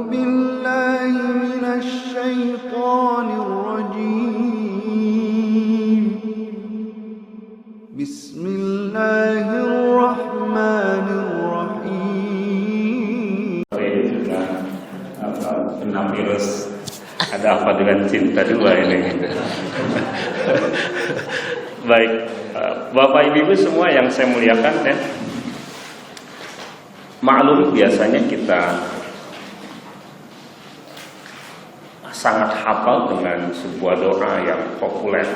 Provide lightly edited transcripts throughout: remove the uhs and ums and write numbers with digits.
بالله من الشيطان الرجيم. بسم الله الرحمن الرحيم. Kena virus ada apa dengan cinta dua ini. Baik, Bapak Ibu semua yang saya muliakan ya. Maklum biasanya kita sangat hafal dengan sebuah doa yang populer.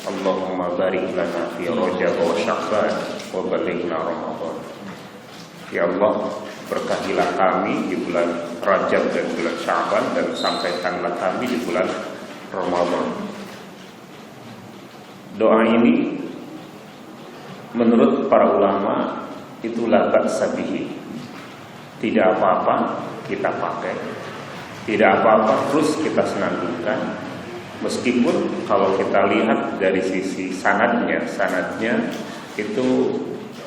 Allahumma barik lana fi Rajab wa Sya'ban wa balighna Ramadan. Ya Allah, berkahilah kami di bulan Rajab dan bulan Sya'ban, dan sampaikanlah kami di bulan Ramadan. Doa ini menurut para ulama itu la ba'sa bihi. Tidak apa-apa kita pakai, tidak apa-apa terus kita senandungkan. Meskipun kalau kita lihat dari sisi sanadnya itu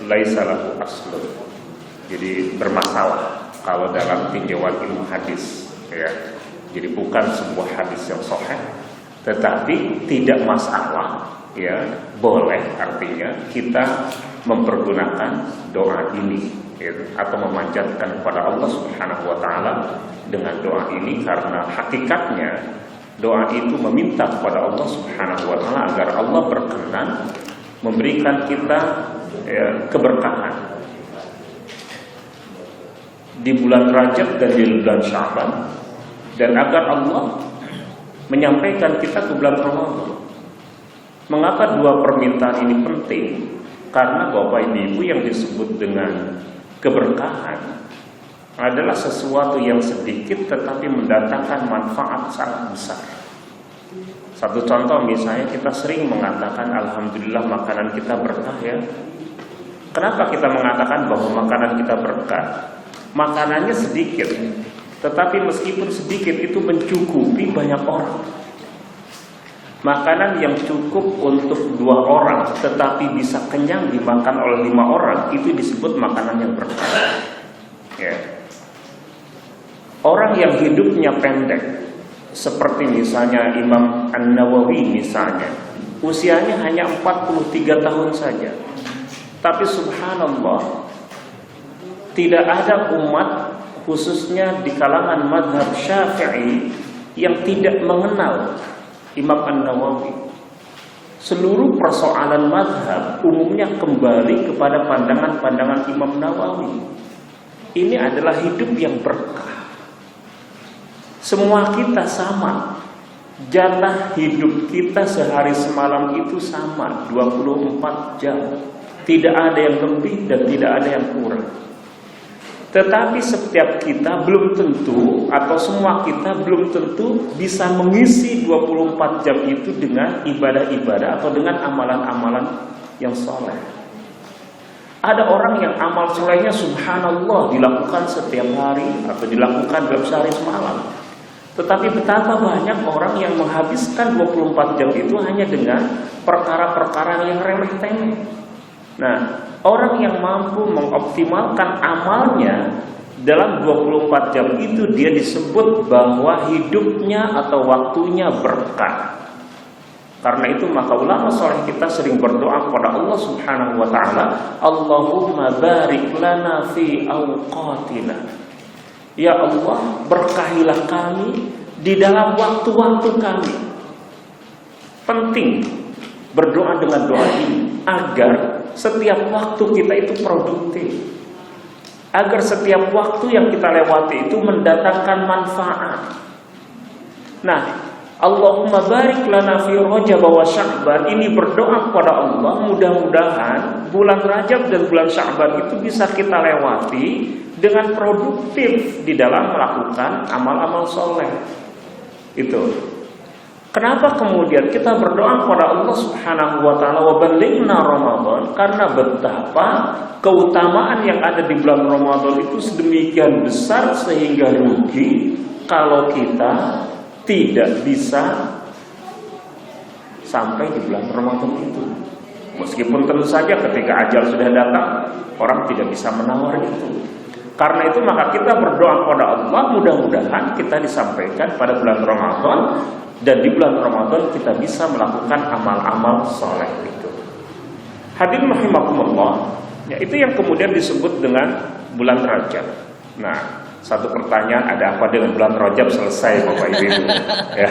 laisa lahu aslun. Jadi bermasalah kalau dalam tinjauan ilmu hadis ya. Jadi bukan sebuah hadis yang sahih, tetapi tidak masalah ya, boleh artinya kita mempergunakan doa ini ya, atau memanjatkan kepada Allah Subhanahu wa taala dengan doa ini, karena hakikatnya doa itu meminta kepada Allah Subhanahu wa taala agar Allah berkenan memberikan kita ya, keberkahan di bulan Rajab dan di bulan Sya'ban, dan agar Allah menyampaikan kita ke bulan Ramadan. Mengapa dua permintaan ini penting? Karena Bapak Ibu yang disebut dengan keberkahan adalah sesuatu yang sedikit tetapi mendatangkan manfaat sangat besar. Satu contoh misalnya, kita sering mengatakan alhamdulillah makanan kita berkah ya. Kenapa kita mengatakan bahwa makanan kita berkah? Makanannya sedikit, tetapi meskipun sedikit itu mencukupi banyak orang. Makanan yang cukup untuk 2 orang tetapi bisa kenyang dimakan oleh 5 orang, itu disebut makanan yang berkah ya. Orang yang hidupnya pendek seperti misalnya Imam An-Nawawi misalnya, usianya hanya 43 tahun saja, tapi subhanallah tidak ada umat khususnya di kalangan mazhab Syafi'i yang tidak mengenal Imam An-Nawawi. Seluruh persoalan mazhab umumnya kembali kepada pandangan-pandangan Imam Nawawi. Ini adalah hidup yang berkah. Semua kita sama. Jatah hidup kita sehari semalam itu sama, 24 jam. Tidak ada yang lebih dan tidak ada yang kurang. Tetapi setiap kita belum tentu, atau semua kita belum tentu bisa mengisi 24 jam itu dengan ibadah-ibadah atau dengan amalan-amalan yang soleh. Ada orang yang amal solehnya subhanallah dilakukan setiap hari atau dilakukan dalam sehari semalam. Tetapi betapa banyak orang yang menghabiskan 24 jam itu hanya dengan perkara-perkara yang remeh-temeh. Nah, orang yang mampu mengoptimalkan amalnya dalam 24 jam itu, dia disebut bahwa hidupnya atau waktunya berkah. Karena itu maka ulama saleh kita sering berdoa kepada Allah Subhanahu wa taala, Allahumma barik lana fi awqatina. Ya Allah, berkahilah kami di dalam waktu-waktu kami. Penting berdoa dengan doa ini agar setiap waktu kita itu produktif, agar setiap waktu yang kita lewati itu mendatangkan manfaat. Nah, Allahumma barik lana fi Rajab wa Sya'ban, ini berdoa kepada Allah mudah-mudahan bulan Rajab dan bulan Sya'ban itu bisa kita lewati dengan produktif di dalam melakukan amal-amal soleh. Itu. Kenapa kemudian kita berdoa kepada Allah Subhanahu wa taala wa balighna Ramadan? Karena betapa keutamaan yang ada di bulan Ramadan itu sedemikian besar sehingga rugi kalau kita tidak bisa sampai di bulan Ramadan itu. Meskipun tentu saja ketika ajal sudah datang, orang tidak bisa menawar itu. Karena itu maka kita berdoa kepada Allah, mudah-mudahan kita disampaikan pada bulan Ramadan, dan di bulan Ramadan kita bisa melakukan amal-amal soleh itu. Hadirin rahimakumullah, ya, itu yang kemudian disebut dengan bulan Rajab. Nah, satu pertanyaan, ada apa dengan bulan Rajab? Selesai Bapak Ibu. Ya.